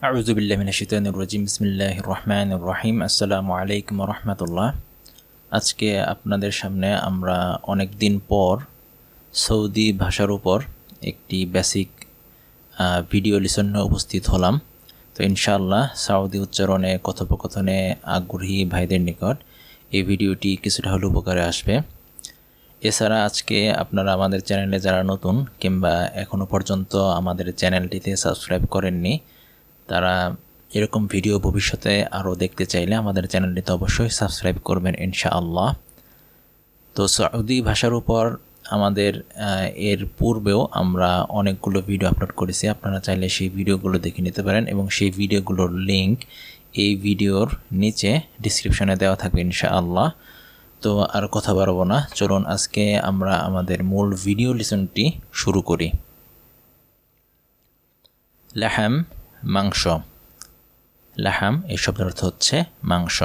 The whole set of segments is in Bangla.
আউযু বিল্লাহি মিনাশ শাইতানির রাজিম বিসমিল্লাহির রহমানির রহিম আসসালামু আলাইকুম ওয়া রাহমাতুল্লাহ। আজকে আপনাদের সামনে আমরা অনেক দিন পর সৌদি ভাষার উপর একটি বেসিক ভিডিও লিসন নিয়ে উপস্থিত হলাম। তো ইনশাআল্লাহ সৌদি উচ্চারণে কথোপকথনে আগ্রহী ভাইদের নিকট এই ভিডিওটি কিছুটা হলেও উপকারে আসবে। এছাড়া আজকে আপনারা আমাদের চ্যানেলে যারা নতুন কিংবা এখনও পর্যন্ত আমাদের চ্যানেলটিতে সাবস্ক্রাইব করেননি, তারা এরকম ভিডিও ভবিষ্যতে আরও দেখতে চাইলে আমাদের চ্যানেলটিতে অবশ্যই সাবস্ক্রাইব করবেন ইনশাআল্লাহ। তো সৌদি ভাষার উপর আমাদের এর পূর্বেও আমরা অনেকগুলো ভিডিও আপলোড করেছি। আপনারা চাইলে সেই ভিডিওগুলো দেখে নিতে পারেন এবং সেই ভিডিওগুলোর লিঙ্ক এই ভিডিওর নিচে ডিসক্রিপশনে দেওয়া থাকবে ইনশাআল্লাহ। তো আর কথা বাড়াবো না, চলুন আজকে আমরা আমাদের মূল ভিডিও লিসনটি শুরু করি। লাহাম মাংস। লাহাম এই শব্দের অর্থ হচ্ছে মাংস।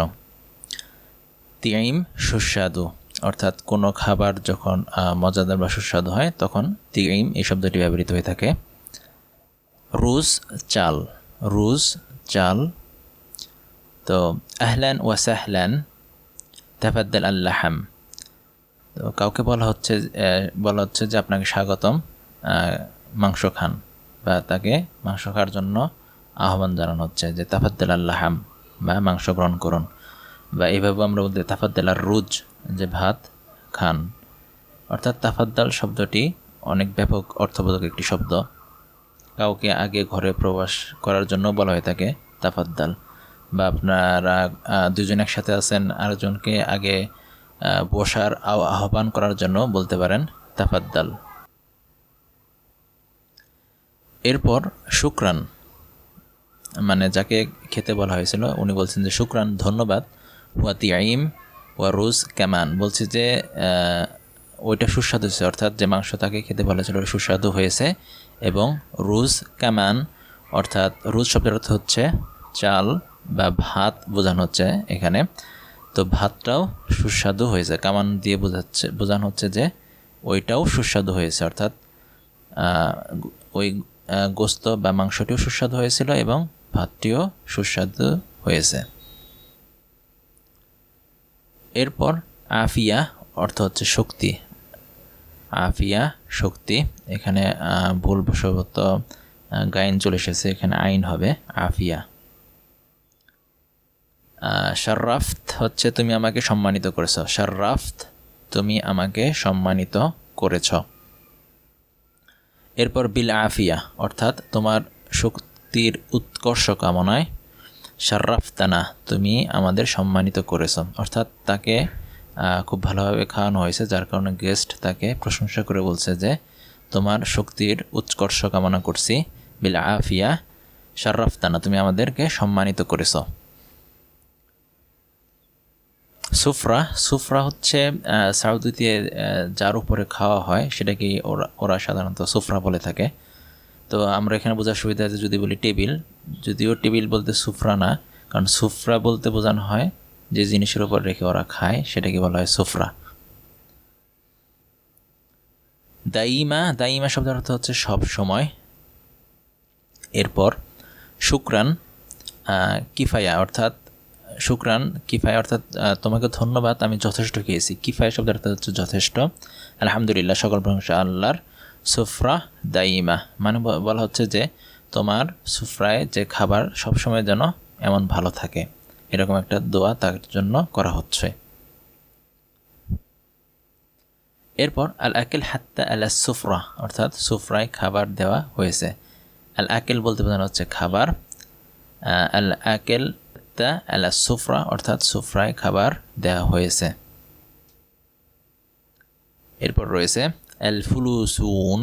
তিইম সুস্বাদু, অর্থাৎ কোনো খাবার যখন মজাদার বা সুস্বাদু হয় তখন তিইম এই শব্দটি ব্যবহৃত হয়ে থাকে। রুজ চাল। রুজ চাল। তো আহলান ওয়া সাহলান তাফাদ্দাল আল লাহাম। তো কাউকে বলা হচ্ছে যে আপনাকে স্বাগতম, মাংস খান, বা তাকে মাংস খাওয়ার জন্য আহ্বান জানানো হচ্ছে যে তাফাদ্দাল আল লাহাম, বা মাংস গ্রহণ করুন। বা এইভাবে আমরা বলতে তাফাদ্দাল আর রুজ, যে ভাত খান। অর্থাৎ তাফাদ্দাল শব্দটি অনেক ব্যাপক অর্থবোধক একটি শব্দ। কাউকে আগে ঘরে প্রবেশ করার জন্য বলা হয়ে থাকে তাফাদ্দাল, বা আপনারা দুজন একসাথে আছেন, আরেকজনকে আগে বসার আহ্বান করার জন্য বলতে পারেন তাফাদ্দাল। এরপর শুকরান, মানে যাকে খেতে বলা হয়েছিল উনি বলছেন যে শুকরান ধন্যবাদ, ওয়া তিইম ওয়া রুজ কামান, বলছে যে ওইটা সুস্বাদু হয়েছে, অর্থাৎ যে মাংস তাকে খেতে বলা হয়েছিল সুস্বাদু হয়েছে। এবং রুজ কামান, অর্থাৎ রুজ শব্দের অর্থ হচ্ছে চাল বা ভাত বোঝানো হচ্ছে এখানে। তো ভাতটাও সুস্বাদু হয়েছে, কামান দিয়ে বোঝানো হচ্ছে যে ওইটাও সুস্বাদু হয়েছে, অর্থাৎ ওই গোস্ত বা মাংসটিও সুস্বাদু হয়েছিল এবং ভাতটিও সুস্বাদু হয়েছে। এরপর আফিয়া অর্থ হচ্ছে শক্তি। আফিয়া শক্তি, এখানে ভুলবশত গাইন চলে এসেছে, এখানে আইন হবে আফিয়া। শাররাফত হচ্ছে তুমি আমাকে সম্মানিত করেছ। শাররাফত তুমি আমাকে সম্মানিত করেছ। এরপর বিল আফিয়া, অর্থাৎ তোমার শক্তির উৎকর্ষ কামনায় শাররাফতানা তুমি আমাদের সম্মানিত করেছ, অর্থাৎ তাকে খুব ভালোভাবে খাওয়ানো হয়েছে, যার কারণে গেস্ট তাকে প্রশংসা করে বলছে যে তোমার শক্তির উৎকর্ষ কামনা করছি। বিল আফিয়া শাররাফতানা তুমি আমাদেরকে সম্মানিত করেছ। সুফরা। সুফরা হচ্ছে সৌদিতে যার উপরে খাওয়া হয় সেটাকে ওরা সাধারণত সুফরা বলে থাকে। তো আমরা এখানে বোঝার সুবিধা আছে যদি বলি টেবিল, যদিও টেবিল বলতে সুফরা না, কারণ সুফরা বলতে বোঝানো হয় যে জিনিসের উপর রেখে ওরা খায় সেটাকে বলা হয় সুফরা। দাইমা। দাইমা শব্দের অর্থ হচ্ছে সব সময়। এরপর শুকরান কিফায়া, অর্থাৎ শুকরান কিফায়া, অর্থাৎ তোমাকে ধন্যবাদ আমি যথেষ্ট খেয়েছি। কিফায়া শব্দের অর্থ হচ্ছে যথেষ্ট। আলহামদুলিল্লাহ সকল প্রশংসা আল্লাহর। সুফরা দাইমা মানে বলা হচ্ছে যে তোমার সুফরায় যে খাবার সবসময় যেন এমন ভালো থাকে, এরকম একটা দোয়া তার জন্য করা হচ্ছে। এরপর আল আকেল হাত্তা আলা সুফরা, অর্থাৎ সুফরায় খাবার দেওয়া হয়েছে। আল আকেল বলতে বোঝানো হচ্ছে খাবার। আল আকেল আলা সুফরা, অর্থাৎ সুফরায় খাবার দেওয়া হয়েছে। এরপর রয়েছে আল ফুলুসুন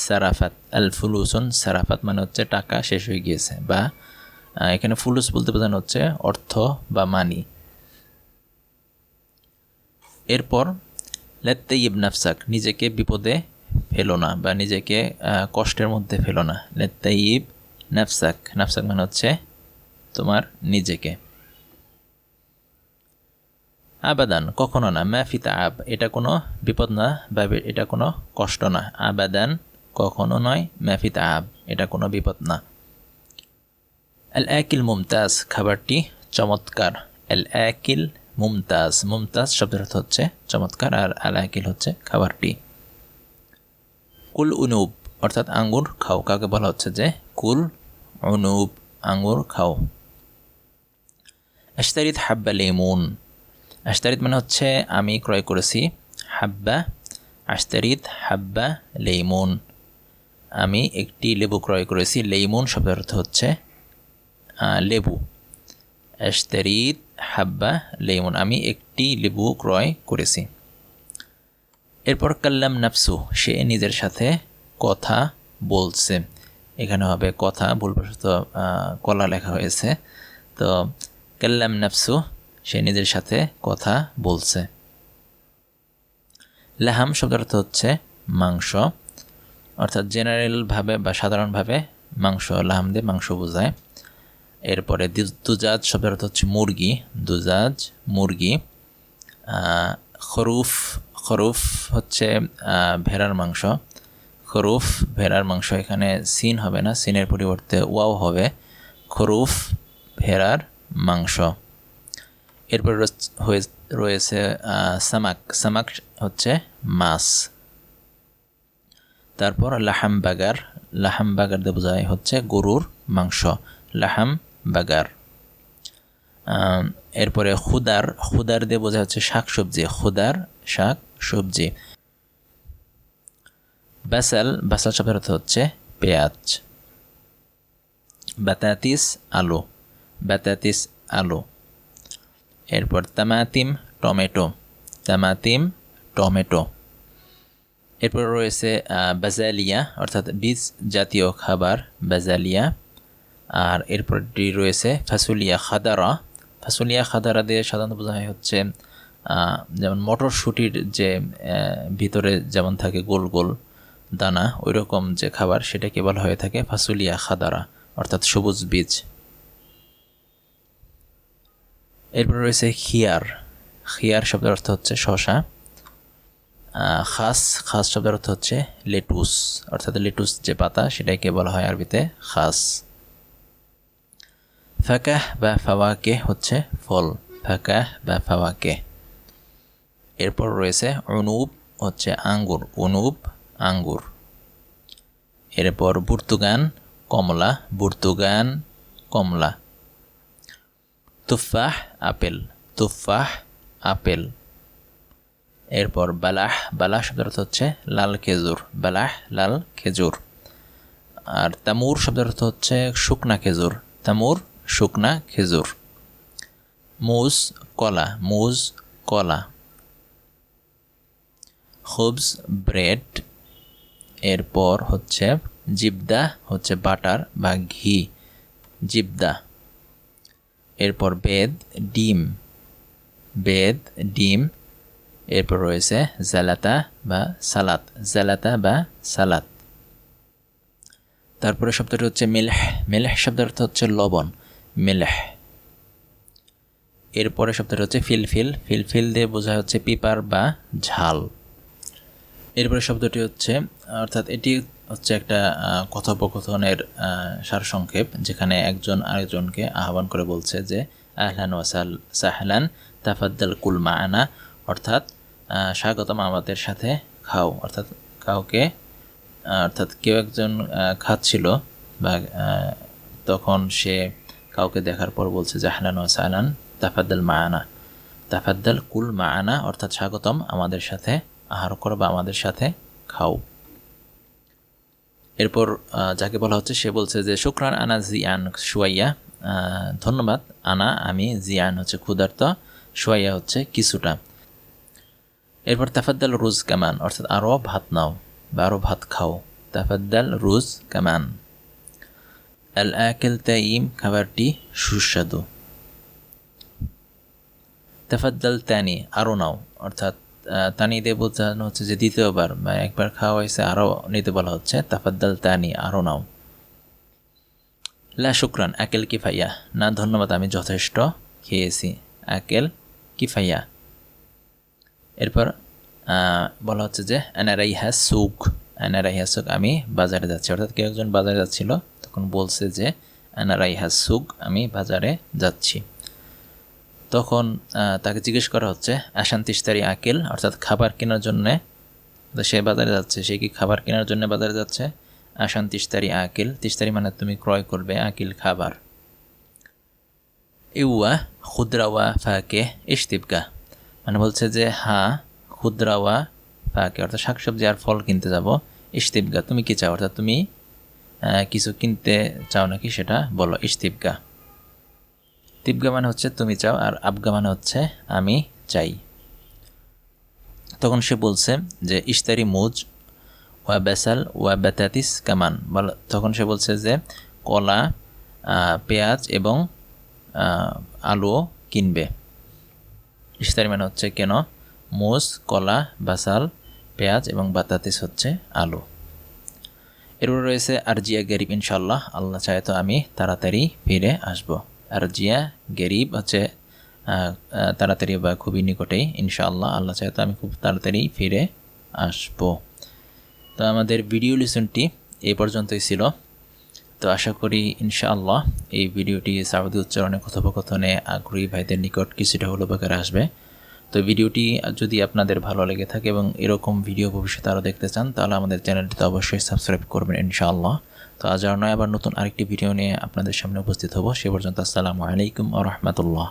সারাফাত। আল ফুলুসুন সারাফাত মানে হচ্ছে টাকা শেষ হয়ে গিয়েছে, বা এখানে ফুলুস বলতে বোঝানো হচ্ছে অর্থ বা মানি। এরপর লাত্তাইব নাফসাক নিজেকে বিপদে ফেলো না, বা নিজেকে কষ্টের মধ্যে ফেলো না। লাত্তাইব নাফসাক, নাফসাক মানে হচ্ছে তোমার নিজেকে। আবাদান কখনো না। মাফিত আব এটা কোনো বিপদ না, বা এটা কোনো কষ্ট না। আবাদান কখনো নয়, মাফিত আব এটা কোনো বিপদ না। আল আকিল মুমতাজ, খাবারটি চমৎকার। আল আকিল মুমতাজ, মুমতাজ শব্দের অর্থ হচ্ছে চমৎকার, আর আল আকিল হচ্ছে খাবারটি। কুল উনুব অর্থাৎ আঙ্গুর খাও, কাকে বলা হচ্ছে যে কুল উনুব, আঙ্গুর খাও। আশতারিত হাব্বা লেমুন, আশতারিত মানে হচ্ছে আমি ক্রয় করেছি, হাব্বা আশতারিত হাব্বা লেমুন, আমি একটি লেবু ক্রয় করেছি। লেমুন শব্দের অর্থ হচ্ছে লেবু। আশতারিত হাব্বা লেমুন, আমি একটি লেবু ক্রয় করেছি। এরপর কাল্লাম নাফসু, সে নিজের সাথে কথা বলছে। এখানে হবে কথা, ভুলবশত কলা লেখা হয়েছে, তো কাল্লাম নাফসু, সে নিজের সাথে কথা বলছে। লাহাম শব্দের অর্থ হচ্ছে মাংস, অর্থাৎ জেনারেলভাবে বা সাধারণভাবে মাংস, লাহাম দিয়ে মাংস বোঝায়। এরপরে দুজাজ শব্দের অর্থ হচ্ছে মুরগি, দুজাজ মুরগি। খরুফ, খরুফ হচ্ছে ভেড়ার মাংস, খরুফ ভেড়ার মাংস, এখানে সিন হবে না, সিনের পরিবর্তে ওয়াও হবে, খরুফ ভেড়ার মাংস। এরপর রয়েছে সামাক, সামাক হচ্ছে মাছ। তারপর লাহাম বাগার, লাহাম বাগার দিয়ে বোঝায় হচ্ছে গরুর মাংস, লাহাম বাগার। এরপরে খুদার, খুদার দিয়ে বোঝা হচ্ছে শাক সবজি, খুদার শাক সবজি। বাসাল, বাসাল শব্দের অর্থ হচ্ছে পেঁয়াজ। বাতাতিস আলু, বাতাতিস আলু। এরপর তামাতিম টমেটো, তামাতিম টমেটো। এরপর রয়েছে বাজালিয়া অর্থাৎ বীজ জাতীয় খাবার, বাজালিয়া। আর এরপরটি রয়েছে ফাসুলিয়া খাদারা, ফাসুলিয়া খাদারা দিয়ে সাধারণত বোঝা হচ্ছে যেমন মটরশুঁটির যে ভিতরে যেমন থাকে গোল গোল দানা, ওই রকম যে খাবার, সেটাকে বলা হয়ে থাকে ফাসুলিয়া খাদারা অর্থাৎ সবুজ বীজ। এরপর রয়েছে খিয়ার, খিয়ার শব্দের অর্থ হচ্ছে শশা। খাস, খাস শব্দের অর্থ হচ্ছে লেটুস, অর্থাৎ লেটুস যে পাতা, সেটাকে বলা হয় আরবিতে খাস। ফাকাহ বা ফাওয়াকে হচ্ছে ফল, ফাকাহ বা ফাওয়াকে। এরপর রয়েছে উনুব হচ্ছে আঙ্গুর, উনুব আঙ্গুর। এরপর বুর্তুগান কমলা, বুর্তুগান কমলা। তুফাহ আপেল, তুফাহ আপেল। এরপর বালাহ, বালাহ শব্দের অর্থ হচ্ছে লাল খেজুর, বালাহ লাল খেজুর। আর তামুর শব্দের অর্থ হচ্ছে শুকনা খেজুর, তামুর শুকনা খেজুর। মুজ কলা, মুজ কলা। খুবজ ব্রেড। এরপর হচ্ছে জিবদা হচ্ছে বাটার বা ঘি, জিবদা। এরপর বেদ ডিম, বেদ ডিম। এরপর রয়েছে জালাতা বা সালাত, জালাতা বা সালাত। তারপরে শব্দটি হচ্ছে মিলহ, মিলহ শব্দের অর্থ হচ্ছে লবণ, মিলহ। এরপরে শব্দটি হচ্ছে ফিলফিল, ফিলফিল দিয়ে বোঝা হচ্ছে পিপার বা ঝাল। এরপরে শব্দটি হচ্ছে, অর্থাৎ এটি হচ্ছে একটা কথোপকথনের সারসংক্ষেপ, যেখানে একজন আরেকজনকে আহ্বান করে বলছে যে আহলান ওয়া সাহলান তাফাদ্দাল কুল মা'ানা, অর্থাৎ স্বাগতম আমাদের সাথে খাও, অর্থাৎ কাউকে, অর্থাৎ কেউ একজন খাচ্ছিল বা তখন সে কাউকে দেখার পর বলছে যে আহলান ওয়া সাহলান তাফাদ্দাল মা'ানা, তাফাদ্দাল কুল মা'ানা, অর্থাৎ স্বাগতম আমাদের সাথে আহার করো বা আমাদের সাথে খাও। এরপর যাকে বলা হচ্ছে সে বলছে যে শুকরান আনা জিয়ান শুয়াইয়া, ধন্যবাদ, আনা আমি, জিয়ান হচ্ছে ক্ষুধার্ত, শুয়াইয়া হচ্ছে কিছুটা। এরপর তাফাদ্দাল রুজ কামান, অর্থাৎ আরও ভাত নাও বা আরও ভাত খাও, তাফাদ্দাল রুজ কামান। আল আকেল তাইম, খাবারটি সুস্বাদু। তাফাদ্দাল তানি, আরও নাও, অর্থাৎ তানি দিয়ে বোঝানো হচ্ছে যে দ্বিতীয়বার বা একবার খাওয়া হয়েছে, আরও নিতে বলা হচ্ছে, তাফাদ্দাল তানি, আরও নাও। লা শুকরান আকেল কিফাইয়া, না ধন্যবাদ আমি যথেষ্ট খেয়েছি, আকেল কিফাইয়া। এরপর বলা হচ্ছে যে আনা রাইহা সুক, আনা রাইহা সুক, আমি বাজারে যাচ্ছি, অর্থাৎ কেউ একজন বাজারে যাচ্ছিল, তখন বলছে যে আনা রাইহা সুক, আমি বাজারে যাচ্ছি। তখন তাকে জিজ্ঞেস করা হচ্ছে আশান তিস্তারি আকিল, অর্থাৎ খাবার কেনার জন্যে সে বাজারে যাচ্ছে। সে কি খাবার কেনার জন্য বাজারে যাচ্ছে? আশান তিস্তারি আকিল, তিস্তারি মানে তুমি ক্রয় করবে, আকিল খাবার। ইউয়া খুদ্রাওয়া ফাকে ইশতিবকা, মানে বলছে যে হ্যাঁ খুদ্রাওয়া ফাকে অর্থাৎ শাকসবজি আর ফল কিনতে যাব। ইশতিবকা তুমি কি চাও, অর্থাৎ তুমি কিছু কিনতে চাও নাকি সেটা বলো। ইশতিবকা, তিবগা মানে হচ্ছে তুমি চাও, আর আবগা মানে হচ্ছে আমি চাই। তখন সে বলছে যে ইশতারি মুজ ওয়া বেসাল ওয়া বেতাতিস কামান, তখন সে বলছে যে কলা, পেঁয়াজ এবং আলুও কিনবে। ইশতারি মানে হচ্ছে কেন, মুজ কলা, বাসাল পেঁয়াজ এবং বাতাতিস হচ্ছে আলু। এরপর রয়েছে আরজিয়া গরিব ইনশাল্লাহ, আল্লাহ চায় তো আমি তাড়াতাড়ি ফিরে আসবো। আরজিয়া গরিব হচ্ছে তাড়াতাড়ি বা খুবই নিকটেই, ইনশাআল্লাহ আল্লাহ চায় তো আমি খুব তাড়াতাড়ি ফিরে আসবো। তো আমাদের ভিডিও লিসনটি এই পর্যন্তই ছিল। তো আশা করি ইনশাআল্লাহ এই ভিডিওটি সাউদি উচ্চারণে কথোপকথনে আগ্রহী ভাইদের নিকট কিছুটা হলো উপকারে আসবে। তো ভিডিওটি যদি আপনাদের ভালো লেগে থাকে এবং এরকম ভিডিও ভবিষ্যতে আরও দেখতে চান, তাহলে আমাদের চ্যানেলটিতে অবশ্যই সাবস্ক্রাইব করবেন ইনশাআল্লাহ। তো আজ আর নয়, আবার নতুন আরেকটি ভিডিও নিয়ে আপনাদের সামনে উপস্থিত হব। সে পর্যন্ত আসসালামু আলাইকুম ওয়া রাহমাতুল্লাহ।